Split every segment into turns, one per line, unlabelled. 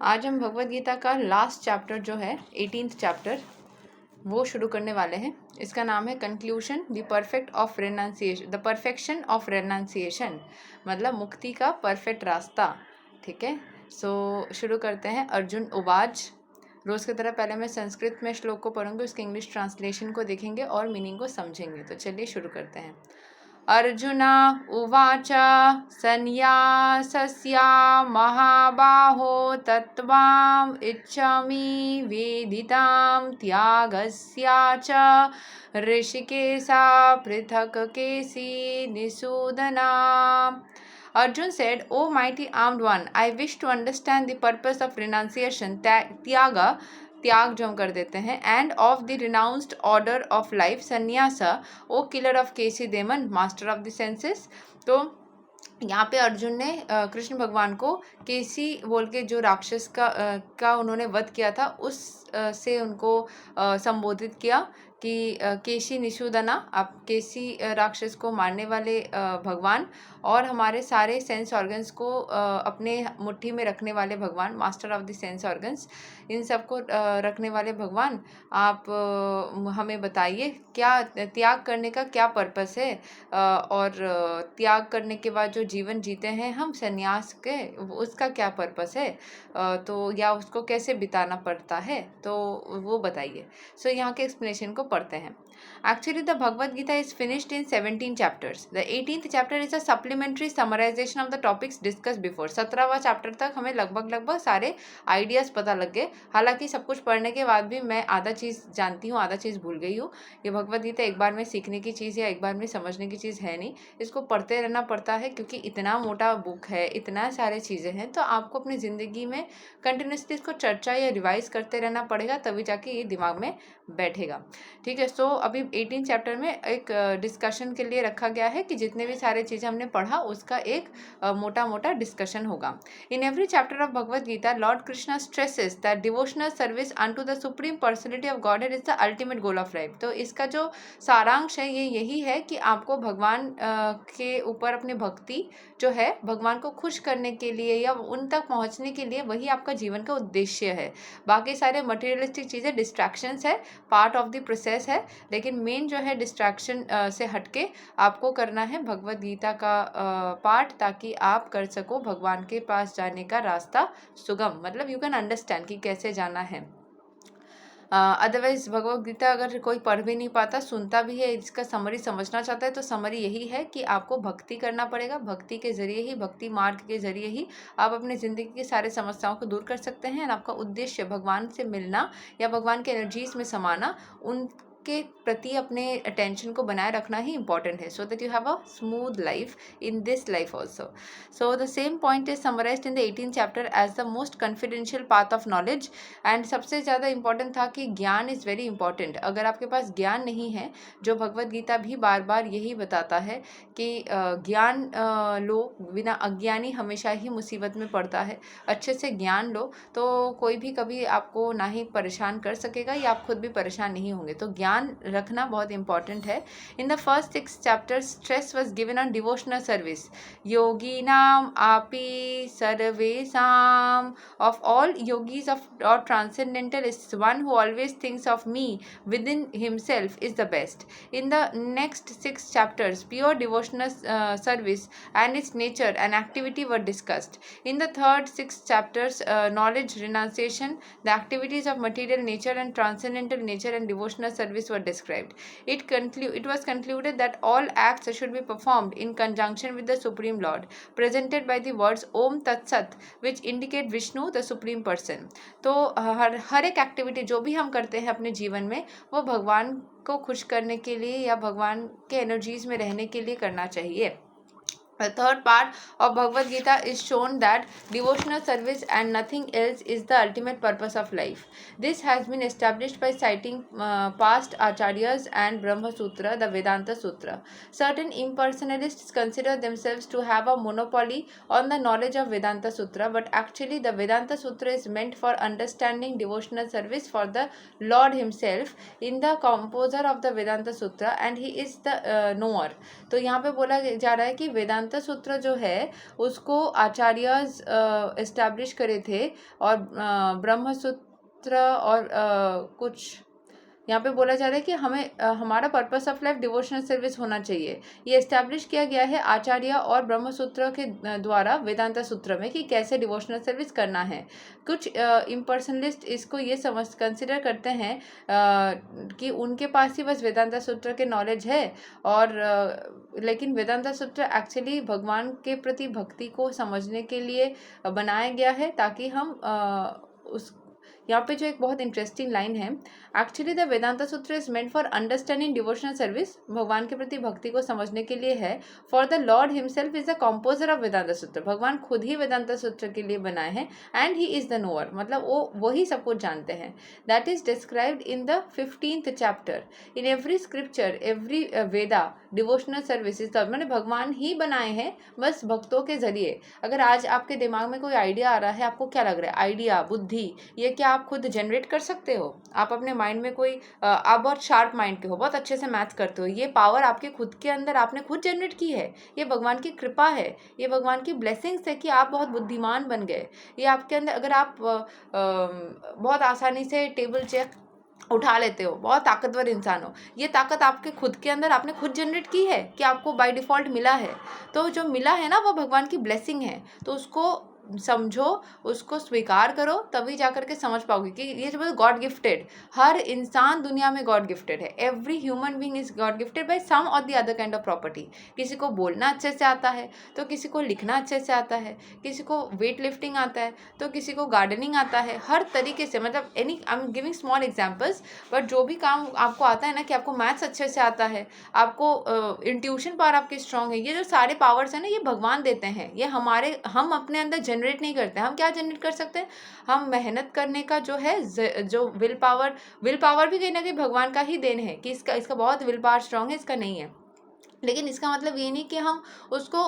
आज हम भगवद गीता का लास्ट चैप्टर जो है 18th चैप्टर वो शुरू करने वाले हैं। इसका नाम है conclusion the perfection of renunciation, मतलब मुक्ति का परफेक्ट रास्ता। ठीक है, सो शुरू करते हैं। अर्जुन उवाच। रोज़ की तरह पहले मैं संस्कृत में श्लोक को पढ़ूंगी, उसके इंग्लिश ट्रांसलेशन को देखेंगे और मीनिंग को समझेंगे। तो चलिए शुरू करते हैं। अर्जुन उवाच सन्यासस्या महाबाहो तत्त्वाम् इच्छामि वेदितां त्यागस्या च ऋषिकेशा पृथक् केसी निषूदना। Arjun said, O mighty armed one, I wish to understand the purpose of renunciation, tyaga, त्याग जो हम कर देते हैं, end of the renounced order of life, sannyasa, O killer of Keshi demon, master of the senses. तो यहाँ पे अर्जुन ने कृष्ण भगवान को केसी बोल के जो राक्षस का उन्होंने वध किया था उस से उनको संबोधित किया कि केशी निषूदना, आप केसी राक्षस को मारने वाले भगवान, और हमारे सारे सेंस ऑर्गन्स को अपने मुट्ठी में रखने वाले भगवान, master of the sense organs, इन सब को रखने वाले भगवान, आप हमें बताइए क्या त्याग करने का क्या पर्पस है, और त्याग करने के बाद जो जीवन जीते हैं हम संन्यास के, उसका क्या पर्पस है, तो या उसको कैसे बिताना पड़ता है, तो वो बताइए। सो यहाँ के एक्सप्लेनेशन को पढ़ते हैं। Actually, the Bhagavad Gita is finished in 17 chapters. The 18th chapter is a supplementary summarization of the topics discussed before. 17वां चैप्टर तक हमें लगभग सारे आइडियाज़ पता लग गए। हालांकि सब कुछ पढ़ने के बाद भी मैं आधा चीज़ जानती हूँ, आधा चीज़ भूल गई हूँ। ये भगवद गीता एक बार में सीखने की चीज़ या एक बार में समझने की चीज़ है नहीं, इसको पढ़ते रहना पड़ता है, क्योंकि इतना मोटा बुक है, इतना सारे चीज़ें हैं, तो आपको अपनी ज़िंदगी में कंटिन्यूसली इसको चर्चा या रिवाइज करते रहना पड़ेगा, तभी जाके ये दिमाग में बैठेगा। ठीक है, सो अभी 18 चैप्टर में एक डिस्कशन के लिए रखा गया है कि जितने भी सारे चीज़ें हमने पढ़ा उसका एक मोटा मोटा डिस्कशन होगा। In every chapter of Bhagavad Gita Lord Krishna stresses that devotional service unto the supreme personality of Godhead is the ultimate goal of life. तो इसका जो सारांश है ये यही है कि आपको भगवान के ऊपर अपनी भक्ति जो है, भगवान को खुश करने के लिए या उन तक पहुंचने के लिए, वही आपका जीवन का उद्देश्य है। बाकी सारे मटेरियलिस्टिक चीज़ें डिस्ट्रैक्शंस है, पार्ट ऑफ द प्रोसेस है, लेकिन मेन जो है डिस्ट्रैक्शन से हटके आपको करना है भगवद गीता का पाठ, ताकि आप कर सको भगवान के पास जाने का रास्ता सुगम, मतलब यू कैन अंडरस्टैंड कि कैसे जाना है। अदरवाइज भगवद गीता अगर कोई पढ़ भी नहीं पाता, सुनता भी है, इसका समरी समझना चाहता है, तो समरी यही है कि आपको भक्ति करना पड़ेगा। भक्ति के जरिए ही, भक्ति मार्ग के जरिए ही आप अपनी ज़िंदगी की सारे समस्याओं को दूर कर सकते हैं। और आपका उद्देश्य भगवान से मिलना या भगवान के एनर्जीज में समाना, उनके प्रति अपने अटेंशन को बनाए रखना ही इंपॉर्टेंट है, so that you have a smooth life in this life also. So the same point is summarised in the 18th chapter as the most confidential path of knowledge. And सबसे ज़्यादा important था कि ज्ञान is very important. अगर आपके पास ज्ञान नहीं है, जो भगवद गीता भी बार बार यही बताता है कि ज्ञान लो, बिना अज्ञानी हमेशा ही मुसीबत में पड़ता है। अच्छे से ज्ञान लो तो कोई भी कभी आपको ना ही परेशान कर सकेगा या आप खुद भी परेशान नहीं होंगे। तो ज्ञान रखना बहुत इंपॉर्टेंट है। In the first 6 chapters stress was given on devotional service. योगिनाम आपि सर्वेसाम, of all yogis or transcendentalists, one who always thinks of me within himself is the best. In the next 6 chapters, pure devotional service and its nature and activity were discussed. In the third 6 chapters, knowledge, renunciation, the activities of material nature and transcendental nature and devotional service were described. It was concluded that all acts should be performed in conjunction with the Supreme Lord, presented by the words Om Tat Sat, which indicate Vishnu, the supreme person. तो हर एक activity जो भी हम करते हैं अपने जीवन में, वो भगवान को खुश करने के लिए या भगवान के एनर्जीज में रहने के लिए करना चाहिए। The third part of Bhagavad Gita is shown that devotional service and nothing else is the ultimate purpose of life. This has been established by citing past acharyas and Brahma Sutra, the Vedanta Sutra. Certain impersonalists consider themselves to have a monopoly on the knowledge of Vedanta Sutra, but actually the Vedanta Sutra is meant for understanding devotional service for the Lord himself in the composer of the Vedanta Sutra, and he is the knower. तो यहाँ पे बोला जा रहा है कि वेदांत वेदांता सूत्र जो है उसको आचार्य एस्टैब्लिश करे थे, और ब्रह्म सूत्र और कुछ यहाँ पे बोला जा रहा है कि हमें हमारा purpose of life devotional service होना चाहिए। ये एस्टैब्लिश किया गया है आचार्य और ब्रह्म सूत्र के द्वारा वेदांता सूत्र में कि कैसे डिवोशनल सर्विस करना है। कुछ इम्पर्सनलिस्ट इसको ये समझ कंसिडर करते हैं कि उनके पास ही बस वेदांता सूत्र के नॉलेज है, और लेकिन वेदांता सूत्र एक्चुअली भगवान के प्रति भक्ति को समझने के लिए बनाया गया है, ताकि हम उस यहाँ पे जो एक बहुत इंटरेस्टिंग लाइन है, actually the Vedanta Sutra is meant for understanding devotional service, भगवान के प्रति भक्ति को समझने के लिए है। For the Lord himself is the composer of Vedanta Sutra, भगवान खुद ही वेदांता सूत्र के लिए बनाए हैं, and he is the knower, मतलब वही सब कुछ जानते हैं। That is described in the 15th chapter. In every scripture, every Veda, devotional service is the, मैंने भगवान ही बनाए हैं बस भक्तों के जरिए। अगर आज आपके दिमाग में कोई आइडिया आ रहा है, आपको क्या लग रहा है, आइडिया, बुद्धि, ये क्या आप खुद जनरेट कर सकते हो? आप अपने माइंड में कोई आप बहुत शार्प माइंड के हो, बहुत अच्छे से मैथ करते हो, ये पावर आपके खुद के अंदर आपने खुद जनरेट की है। ये भगवान की कृपा है, ये भगवान की ब्लेसिंग्स है कि आप बहुत बुद्धिमान बन गए। ये आपके अंदर, अगर आप बहुत आसानी से टेबल चेयर उठा लेते हो, बहुत ताकतवर इंसान हो, ये ताकत आपके खुद के अंदर आपने खुद जनरेट की है कि आपको बाय डिफ़ॉल्ट मिला है। तो जो मिला है ना, वो भगवान की ब्लेसिंग है। तो उसको समझो, उसको स्वीकार करो, तभी जा करके समझ पाओगे कि ये जो गॉड गिफ्टेड, हर इंसान दुनिया में गॉड गिफ्टेड है। Every human being is God gifted by some और the other kind of property. किसी को बोलना अच्छे से आता है, तो किसी को लिखना अच्छे से आता है, किसी को वेट लिफ्टिंग आता है, तो किसी को गार्डनिंग आता है। हर तरीके से, मतलब any, I am giving small examples, but जो भी काम आपको आता है ना, कि आपको मैथ्स अच्छे से आता है, आपको इंट्यूशन पावर आपकी स्ट्रांग है, ये जो सारे पावर्स हैं ना, ये भगवान देते हैं। ये हम अपने अंदर जनरेट नहीं करते। हम क्या जनरेट कर सकते हैं? हम मेहनत करने का जो है, जो विल पावर भी कहीं ना कहीं भगवान का ही देन है, कि इसका बहुत विल पावर स्ट्रांग है, इसका नहीं है। लेकिन इसका मतलब ये नहीं कि हम उसको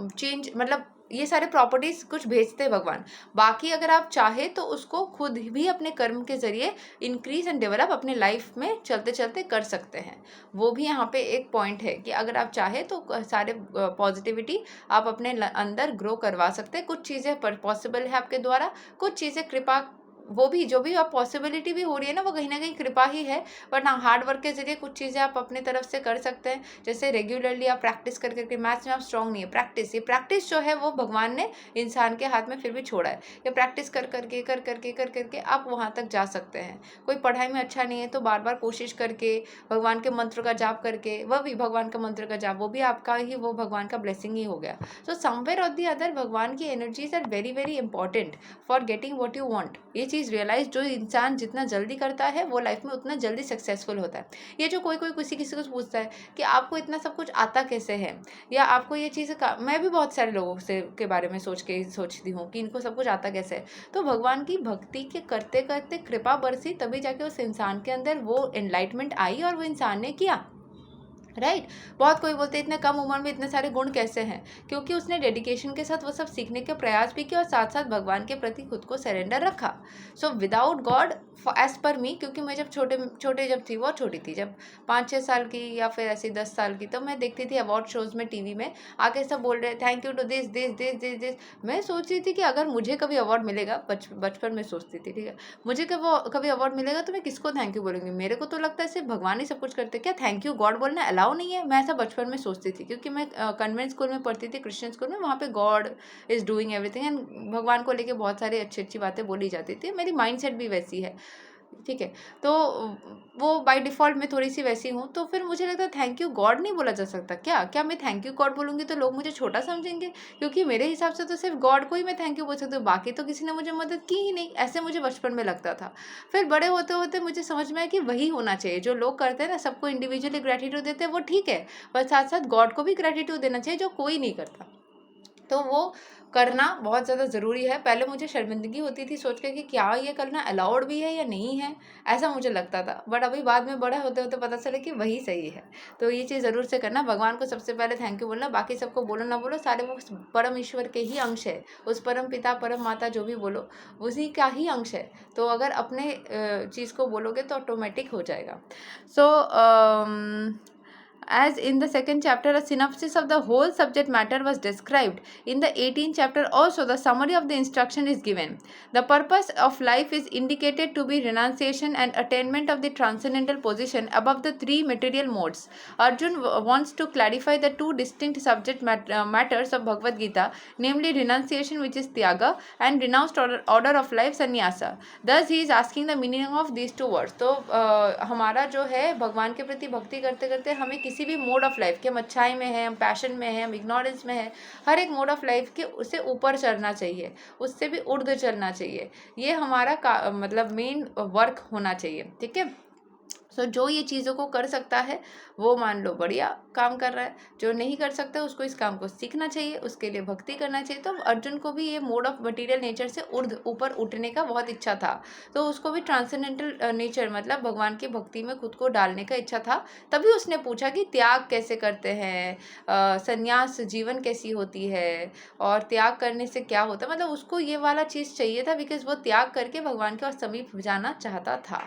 चेंज, मतलब ये सारे प्रॉपर्टीज कुछ भेजते हैं भगवान। बाकी अगर आप चाहे तो उसको खुद भी अपने कर्म के जरिए इंक्रीज एंड डेवलप अपने लाइफ में चलते चलते कर सकते हैं। वो भी यहाँ पे एक पॉइंट है कि अगर आप चाहे तो सारे पॉजिटिविटी आप अपने अंदर ग्रो करवा सकते हैं। कुछ चीज़ें पॉसिबल है आपके द्वारा, कुछ चीज़ें कृपा, वो भी जो भी आप पॉसिबिलिटी भी हो रही है ना, वो कहीं ना कहीं कृपा ही है। बट हाँ, हार्ड वर्क के जरिए कुछ चीज़ें आप अपने तरफ से कर सकते हैं। जैसे रेगुलरली आप प्रैक्टिस कर करके, मैथ्स में आप स्ट्रांग नहीं है, प्रैक्टिस, ये प्रैक्टिस जो है वो भगवान ने इंसान के हाथ में फिर भी छोड़ा है। ये प्रैक्टिस कर करके आप वहाँ तक जा सकते हैं। कोई पढ़ाई में अच्छा नहीं है तो बार बार कोशिश करके, भगवान के मंत्र का जाप करके, वह भी भगवान का मंत्र का जाप, वो भी आपका ही, वो भगवान का ब्लेसिंग ही हो गया। सो समवेयर और दी अदर भगवान की energies are very very important for getting what you want. ये चीज़ रियलाइज जो इंसान जितना जल्दी करता है वो लाइफ में उतना जल्दी सक्सेसफुल होता है। ये जो कोई किसी को पूछता है कि आपको इतना सब कुछ आता कैसे है, या आपको ये चीज़ मैं भी बहुत सारे लोगों से के बारे में सोचती हूँ कि इनको सब कुछ आता कैसे है। तो भगवान की भक्ति के करते करते कृपा बरसी, तभी जाके उस इंसान के अंदर वो एनलाइटमेंट आई और वो इंसान ने किया। राइट। बहुत कोई बोलते हैं इतने कम उम्र में इतने सारे गुण कैसे हैं? क्योंकि उसने डेडिकेशन के साथ वो सब सीखने के प्रयास भी किए और साथ साथ भगवान के प्रति खुद को सरेंडर रखा। So without God, as per मी, क्योंकि मैं जब छोटे जब थी, बहुत छोटी थी, जब 5-6 साल की या फिर ऐसे 10 साल की, तब मैं देखती थी अवार्ड शोज में, टीवी में आके सब बोल रहे thank you to this this this this this. मैं सोच रही थी कि अगर मुझे कभी अवार्ड मिलेगा, बचपन में सोचती थी, ठीक है, मुझे कभी अवार्ड मिलेगा तो मैं किसको थैंक यू बोलूँगी? मेरे को तो लगता है सिर्फ भगवान ही सब कुछ करते, क्या थैंक यू गॉड बोलना अलाउ नहीं है? मैं ऐसा बचपन में सोचती थी, क्योंकि मैं कन्वेंट स्कूल में पढ़ती थी, क्रिश्चियन स्कूल में, वहाँ पे God is doing everything and भगवान को लेके बहुत सारी अच्छी अच्छी बातें बोली जाती थी। मेरी माइंडसेट भी वैसी है, ठीक है। तो वो बाय डिफ़ॉल्ट मैं थोड़ी सी वैसी हूँ। तो फिर मुझे लगता है थैंक यू गॉड नहीं बोला जा सकता क्या मैं थैंक यू गॉड बोलूँगी तो लोग मुझे छोटा समझेंगे? क्योंकि मेरे हिसाब से तो सिर्फ गॉड को ही मैं थैंक यू बोल सकती हूँ, बाकी तो किसी ने मुझे मदद की ही नहीं। ऐसे मुझे बचपन में लगता था। फिर बड़े होते होते मुझे समझ में आया कि वही होना चाहिए, जो लोग करते हैं ना, सबको इंडिविजुअली ग्रेटिट्यूड देते हैं, वो ठीक है, पर साथ साथ गॉड को भी ग्रेटिट्यूड देना चाहिए, जो कोई नहीं करता। तो वो करना बहुत ज़्यादा ज़रूरी है। पहले मुझे शर्मिंदगी होती थी सोच के कि क्या ये करना अलाउड भी है या नहीं है, ऐसा मुझे लगता था। बट अभी बाद में बड़ा होते होते पता चला कि वही सही है। तो ये चीज़ ज़रूर से करना, भगवान को सबसे पहले थैंक यू बोलना, बाकी सबको बोलो ना बोलो, सारे वो परम ईश्वर के ही अंश है। उस परम पिता परम माता जो भी बोलो, उसी का ही अंश है। तो अगर अपने चीज़ को बोलोगे तो ऑटोमेटिक हो जाएगा। सो as in the second chapter a synopsis of the whole subject matter was described, in the 18th chapter also the summary of the instruction is given. The purpose of life is indicated to be renunciation and attainment of the transcendental position above the three material modes. Arjun wants to clarify the two distinct subject matters of Bhagavad Gita, namely renunciation, which is tyaga, and renounced order of life, sannyasa. Thus he is asking the meaning of these two words. तो हमारा जो है भगवान के प्रति भक्ति करते करते हमें किसी भी मोड ऑफ लाइफ के, हम अच्छाई में है, हम पैशन में है, हम इग्नोरेंस में है, हर एक मोड ऑफ लाइफ के उससे ऊपर चढ़ना चाहिए, उससे भी ऊर्ध्व चलना चाहिए. ये हमारा मतलब मेन वर्क होना चाहिए. ठीक है. सो जो ये चीज़ों को कर सकता है वो मान लो बढ़िया काम कर रहा है, जो नहीं कर सकता उसको इस काम को सीखना चाहिए, उसके लिए भक्ति करना चाहिए. तो अर्जुन को भी ये मोड ऑफ मटेरियल नेचर से ऊपर उठने का बहुत इच्छा था, तो उसको भी ट्रांसेंडेंटल नेचर मतलब भगवान की भक्ति में खुद को डालने का इच्छा था. तभी उसने पूछा कि त्याग कैसे करते हैं, संन्यास जीवन कैसी होती है, और त्याग करने से क्या होता है. मतलब उसको ये वाला चीज़ चाहिए था, बिकॉज वो त्याग करके भगवान के और समीप जाना चाहता था.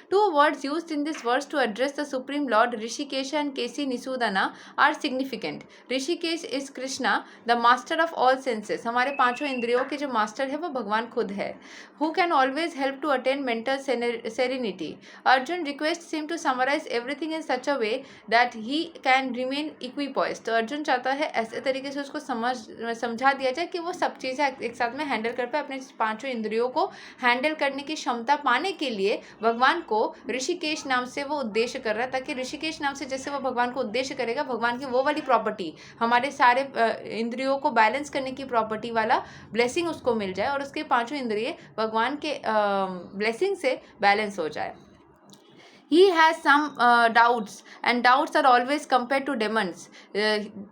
Two words used in this verse to address the Supreme Lord, Rishikesha and Kesi Nisudana, are significant. Rishikesh is Krishna, the master of all senses. हमारे पांचों इंद्रियों के जो मास्टर है वो भगवान खुद है. Who can always help to attain mental serenity. Arjun requests him to summarize everything in such a way that he can remain equipoised. तो अर्जुन चाहता है ऐसे तरीके से उसको समझा दिया जाए कि वो सब चीज़ें एक साथ में हैंडल कर पाए, अपने पांचों इंद्रियों को हैंडल करने की क्षमता पाने के लिए भगवान को ऋषिकेश नाम से वो उद्देश्य कर रहा है, ताकि ऋषिकेश नाम से जैसे वो भगवान को उद्देश्य करेगा, भगवान की वो वाली प्रॉपर्टी, हमारे सारे इंद्रियों को बैलेंस करने की प्रॉपर्टी वाला ब्लेसिंग उसको मिल जाए और उसके पांचों इंद्रिय भगवान के ब्लेसिंग से बैलेंस हो जाए. He has some doubts and doubts are always compared to demons.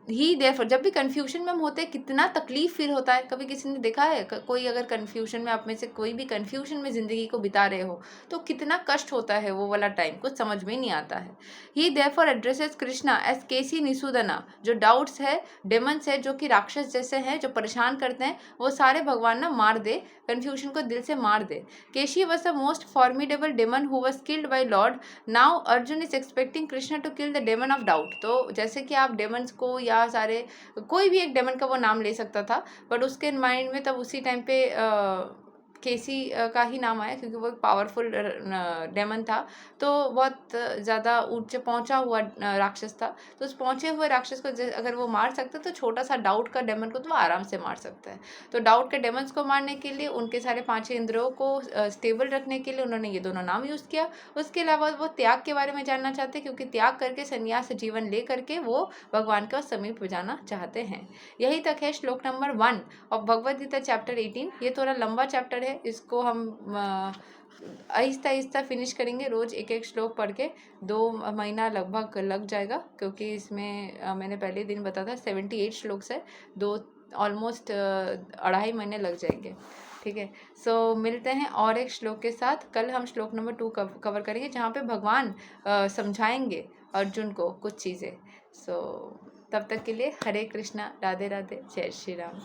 He therefore, जब भी कन्फ्यूजन में हम होते हैं कितना तकलीफ फील होता है. कभी किसी ने देखा है कोई अगर कन्फ्यूजन में, आप में से कोई भी कन्फ्यूजन में ज़िंदगी को बिता रहे हो तो कितना कष्ट होता है वो वाला टाइम, कुछ समझ में नहीं आता है. He therefore addresses Krishna as केसी निसूदना. जो डाउट्स है, डेमन्स है, जो कि राक्षस जैसे हैं, जो परेशान करते हैं, वो सारे भगवान ना मार दे, कन्फ्यूजन को दिल से मार दे. Keshi was the most formidable demon who was killed by Lord. Now Arjun is expecting Krishna to kill the demon of doubt. तो जैसे कि आप डेमन्स को या सारे कोई भी एक डेमन का वो नाम ले सकता था, बट उसके माइंड में तब उसी टाइम पे केसी का ही नाम आया, क्योंकि वो एक पावरफुल डेमन था, तो बहुत ज़्यादा ऊंचे पहुंचा हुआ राक्षस था. तो उस पहुंचे हुए राक्षस को अगर वो मार सकता तो छोटा सा डाउट का डेमन को तो वो आराम से मार सकता है. तो डाउट के डेमन्स को मारने के लिए, उनके सारे पांचों इंद्रियों को स्टेबल रखने के लिए उन्होंने ये दोनों नाम यूज़ किया. उसके अलावा वो त्याग के बारे में जानना चाहते, क्योंकि त्याग करके संन्यास जीवन ले करके वो भगवान के समीप जाना चाहते हैं. यही तक है श्लोक number 1 of Bhagavad Gita chapter 18. ये थोड़ा लंबा चैप्टर है, इसको हम आहिस्ता आहिस्ता फिनिश करेंगे. रोज एक एक श्लोक पढ़ के 2 महीना लगभग लग जाएगा, क्योंकि इसमें मैंने पहले दिन बताया था 78 श्लोक्स है, ऑलमोस्ट 2.5 महीने लग जाएंगे. ठीक है. सो मिलते हैं और एक श्लोक के साथ. कल हम श्लोक नंबर 2 कवर करेंगे, जहाँ पे भगवान समझाएंगे अर्जुन को कुछ चीज़ें. सो तब तक के लिए हरे कृष्णा, राधे राधे, जय श्री राम.